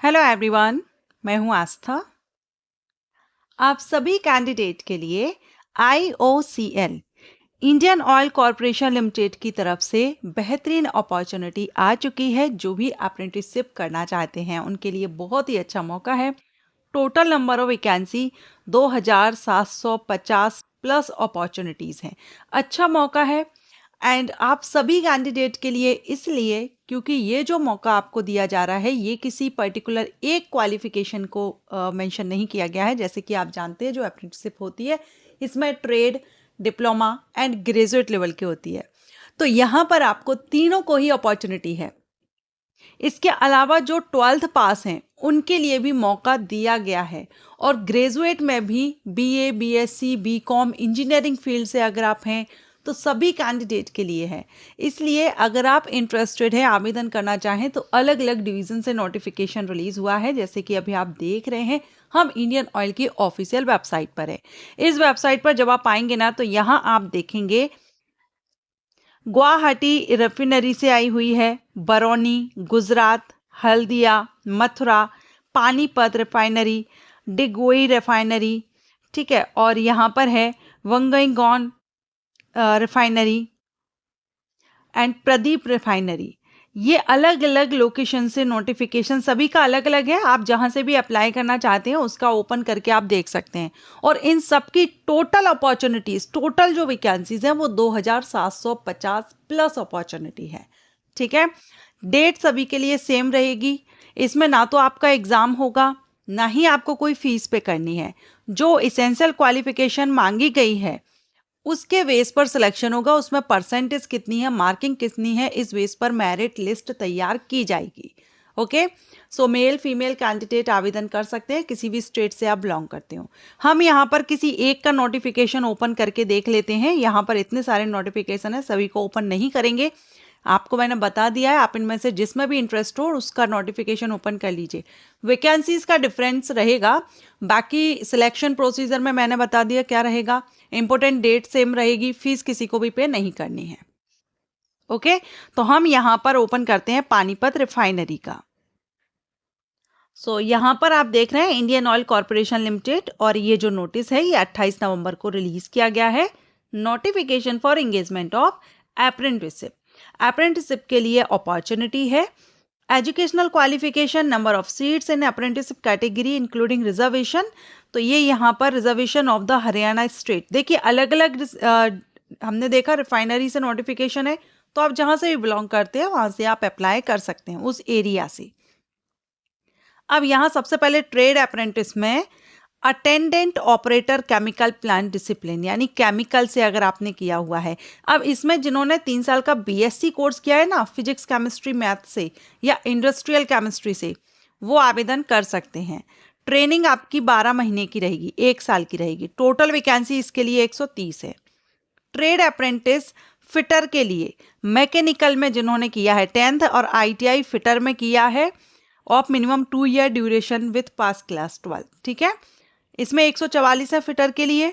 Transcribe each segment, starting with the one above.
Hello everyone, मैं हूं आस्था। आप सभी कैंडिडेट के लिए IOCL Indian oil corporation limited की तरफ से बेहतरीन अपॉर्चुनिटी आ चुकी है। जो भी अप्रेंटिसशिप करना चाहते हैं उनके लिए बहुत ही अच्छा मौका है। Total number of vacancy 2750 plus opportunities हैं। अच्छा मौका है एंड आप सभी कैंडिडेट के लिए, इसलिए क्योंकि ये जो मौका आपको दिया जा रहा है ये किसी पर्टिकुलर एक क्वालिफिकेशन को मेंशन नहीं किया गया है। जैसे कि आप जानते हैं जो अप्रेंटिसशिप होती है इसमें trade, diploma and graduate level की होती है। तो यहाँ पर आपको तीनों को ही अपॉर्चुनिटी है। इसके अलावा जो 12th पास हैं उनके लिए भी मौका दिया गया है और ग्रेजुएट में भी BA, BSc, BCom engineering field से अगर आप हैं तो सभी कैंडिडेट के लिए है। इसलिए अगर आप इंटरेस्टेड हैं, आवेदन करना चाहें तो अलग अलग डिवीज़न से नोटिफिकेशन रिलीज हुआ है। जैसे कि अभी आप देख रहे हैं हम इंडियन ऑयल की ऑफिशियल वेबसाइट पर है। इस वेबसाइट पर जब आप आएंगे ना तो यहाँ आप देखेंगे गुवाहाटी रिफाइनरी से आई हुई है, बरौनी, गुजरात, हल्दिया, मथुरा, पानीपत रिफाइनरी, डिगोई रिफाइनरी, ठीक है, और यहाँ पर है वंगईगॉन रिफाइनरी एंड प्रदीप रिफाइनरी। ये अलग अलग लोकेशन से नोटिफिकेशन सभी का अलग अलग है। आप जहां से भी अप्लाई करना चाहते हैं उसका ओपन करके आप देख सकते हैं। और इन सबकी टोटल अपॉर्चुनिटीज, टोटल जो वैकेंसीज हैं वो 2750 प्लस अपॉर्चुनिटी है। ठीक है, डेट सभी के लिए सेम रहेगी। इसमें ना तो आपका एग्जाम होगा ना ही आपको कोई फीस पे करनी है। जो इसेंशियल क्वालिफिकेशन मांगी गई है उसके बेस पर सिलेक्शन होगा। उसमें परसेंटेज कितनी है, मार्किंग कितनी है, इस बेस पर मेरिट लिस्ट तैयार की जाएगी। ओके, सो मेल फीमेल कैंडिडेट आवेदन कर सकते हैं, किसी भी स्टेट से आप बिलोंग करते हो। हम यहाँ पर किसी एक का नोटिफिकेशन ओपन करके देख लेते हैं। यहाँ पर इतने सारे नोटिफिकेशन है, सभी को ओपन नहीं करेंगे। आपको मैंने बता दिया है, आप इनमें से जिसमें भी इंटरेस्ट हो उसका नोटिफिकेशन ओपन कर लीजिए। वैकेंसीज का डिफरेंस रहेगा, बाकी सिलेक्शन प्रोसीजर में मैंने बता दिया क्या रहेगा। इंपॉर्टेंट डेट सेम रहेगी, फीस किसी को भी पे नहीं करनी है। ओके, तो हम यहां पर ओपन करते हैं पानीपत रिफाइनरी का। सो यहाँ पर आप देख रहे हैं इंडियन ऑयल कॉरपोरेशन लिमिटेड, और ये जो नोटिस है ये 28 नवंबर को रिलीज किया गया है। Notification for engagement of apprenticeship. Apprenticeship के लिए अपॉर्चुनिटी है। Educational qualification, number of seats in apprenticeship category including reservation. तो ये यहाँ पर reservation of the Haryana state. देखिए अलग अलग हमने देखा रिफाइनरी से नोटिफिकेशन है, तो आप जहाँ से भी बिलोंग करते हैं वहाँ से आप अप्लाई कर सकते हैं उस एरिया से। अब यहाँ सबसे पहले ट्रेड अप्रेंटिस में attendant operator chemical plant discipline, यानी केमिकल से अगर आपने किया हुआ है। अब इसमें जिन्होंने 3 साल का BSc कोर्स किया है ना, फिजिक्स, केमिस्ट्री, मैथ से या इंडस्ट्रियल केमिस्ट्री से, वो आवेदन कर सकते हैं। ट्रेनिंग आपकी 12 महीने की रहेगी, 1 साल की रहेगी। टोटल वैकेंसी इसके लिए 130 है। ट्रेड अप्रेंटिस फिटर के लिए मैकेनिकल में जिन्होंने किया है 10th और ITI फिटर में किया है, of minimum 2 year duration with pass class 12। ठीक है, इसमें 144 है फिटर के लिए।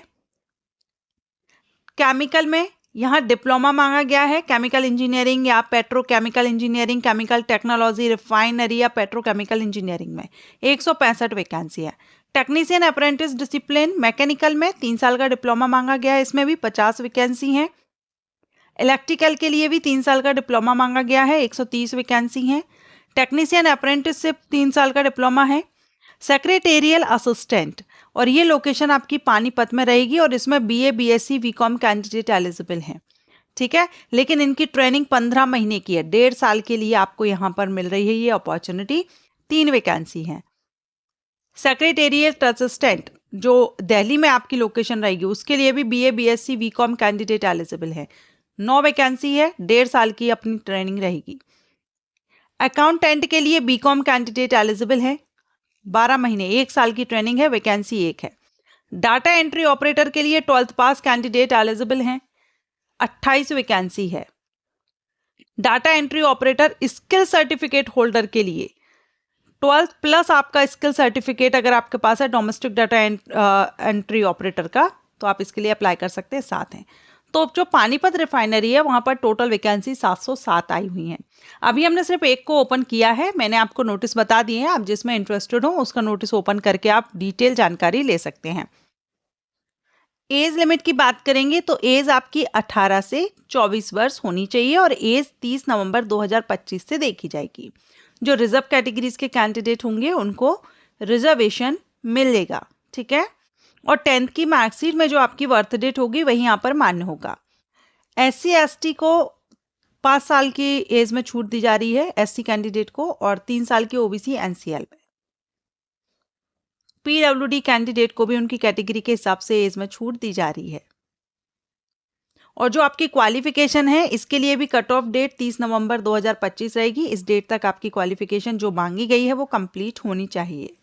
केमिकल में यहाँ डिप्लोमा मांगा गया है, केमिकल इंजीनियरिंग या petrochemical engineering, chemical technology, refinery या पेट्रोकेमिकल इंजीनियरिंग में 165 वैकेंसी है। टेक्नीशियन अप्रेंटिस डिसिप्लिन मैकेनिकल में 3 साल का डिप्लोमा मांगा गया है, इसमें भी 50 वैकेंसी हैं। इलेक्ट्रिकल के लिए भी 3 साल का डिप्लोमा मांगा गया है, 130 वैकेंसी हैं। टेक्नीशियन अप्रेंटिसशिप 3 साल का डिप्लोमा है। सेक्रेटेरियल असिस्टेंट, और ये लोकेशन आपकी पानीपत में रहेगी, और इसमें BA, BSc, BCom candidate eligible हैं। ठीक है, लेकिन इनकी ट्रेनिंग 15 महीने की है, 1.5 साल के लिए आपको यहाँ पर मिल रही है ये अपॉर्चुनिटी। 3 वैकेंसी हैं। सेक्रेटेरियल असिस्टेंट जो दिल्ली में आपकी लोकेशन रहेगी उसके लिए भी BA, BSc, BCom candidate eligible है। 9 वैकेंसी है, 1.5 साल की अपनी ट्रेनिंग रहेगी। अकाउंटेंट के लिए BCom कैंडिडेट एलिजिबल है, 12 महीने, 1 साल की ट्रेनिंग है, वैकेंसी 1 है। डाटा एंट्री ऑपरेटर के लिए 12th पास कैंडिडेट एलिजिबल हैं, 28 वैकेंसी है। Data entry operator skill certificate holder के लिए 12th प्लस आपका स्किल सर्टिफिकेट अगर आपके पास है डोमेस्टिक डाटा एंट्री ऑपरेटर का, तो आप इसके लिए अप्लाई कर सकते हैं, 7 हैं। तो जो पानीपत रिफाइनरी है वहाँ पर टोटल वैकेंसी 707 आई हुई हैं। अभी हमने सिर्फ एक को ओपन किया है, मैंने आपको नोटिस बता दिए हैं, आप जिसमें इंटरेस्टेड हो उसका नोटिस ओपन करके आप डिटेल जानकारी ले सकते हैं। एज लिमिट की बात करेंगे तो एज आपकी 18 से 24 वर्ष होनी चाहिए और एज 30 नवंबर 2025 से देखी जाएगी। जो रिजर्व कैटेगरीज के कैंडिडेट होंगे उनको रिजर्वेशन मिलेगा, ठीक है। और 10th की मार्कशीट में जो आपकी बर्थ डेट होगी वही यहाँ पर मान्य होगा। SC ST को 5 साल की एज में छूट दी जा रही है SC कैंडिडेट को, और 3 साल की OBC NCL में। PWD कैंडिडेट को भी उनकी कैटेगरी के हिसाब से एज में छूट दी जा रही है। और जो आपकी क्वालिफिकेशन है इसके लिए भी कट ऑफ डेट 30 नवंबर 2025 रहेगी। इस डेट तक आपकी क्वालिफिकेशन जो मांगी गई है वो कंप्लीट होनी चाहिए।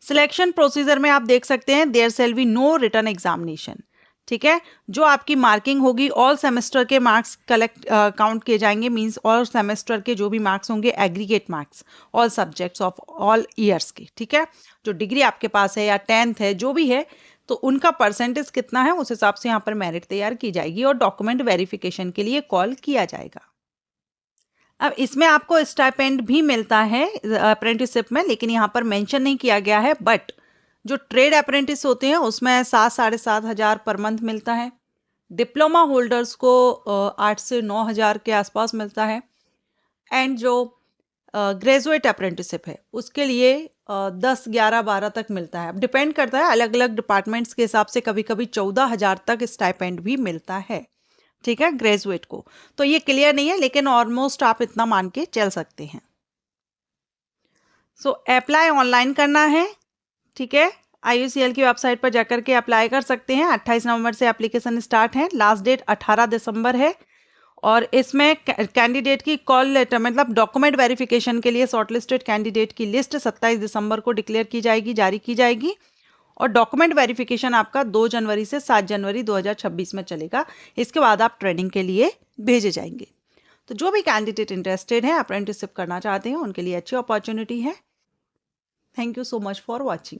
सिलेक्शन प्रोसीजर में आप देख सकते हैं there shall be no written examination, ठीक है। जो आपकी मार्किंग होगी ऑल सेमेस्टर के मार्क्स काउंट किए जाएंगे, मींस ऑल सेमेस्टर के जो भी मार्क्स होंगे aggregate marks all subjects of all years के, ठीक है। जो डिग्री आपके पास है या 10th है जो भी है तो उनका परसेंटेज कितना है उस हिसाब से यहाँ पर मेरिट तैयार की जाएगी और डॉक्यूमेंट वेरिफिकेशन के लिए कॉल किया जाएगा। अब इसमें आपको स्टाइपेंड भी मिलता है अप्रेंटिसशिप में, लेकिन यहाँ पर मेंशन नहीं किया गया है। बट जो ट्रेड अप्रेंटिस होते हैं उसमें 7-7.5 हज़ार पर मंथ मिलता है। डिप्लोमा होल्डर्स को 8 से 9 हज़ार के आसपास मिलता है। एंड जो ग्रेजुएट अप्रेंटिसशिप है उसके लिए 10, 11, 12 तक मिलता है। अब डिपेंड करता है अलग अलग डिपार्टमेंट्स के हिसाब से, कभी कभी 14,000 तक स्टाइपेंड भी मिलता है, ठीक है, ग्रेजुएट को। तो ये क्लियर नहीं है लेकिन ऑलमोस्ट आप इतना मान के चल सकते हैं। सो अप्लाई ऑनलाइन करना है, ठीक है। IUCL की वेबसाइट पर जाकर के अप्लाई कर सकते हैं। 28 नवंबर से एप्लीकेशन स्टार्ट है, लास्ट डेट 18 दिसंबर है। और इसमें कैंडिडेट की कॉल लेटर मतलब डॉक्यूमेंट वेरिफिकेशन के लिए शॉर्टलिस्टेड कैंडिडेट की लिस्ट 27 दिसंबर को डिक्लेयर की जाएगी, जारी की जाएगी। और डॉक्यूमेंट वेरिफिकेशन आपका 2 जनवरी से 7 जनवरी 2026 में चलेगा। इसके बाद आप ट्रेनिंग के लिए भेजे जाएंगे। तो जो भी कैंडिडेट इंटरेस्टेड है अप्रेंटिसशिप करना चाहते हैं उनके लिए अच्छी अपॉर्चुनिटी है। Thank you so much for watching.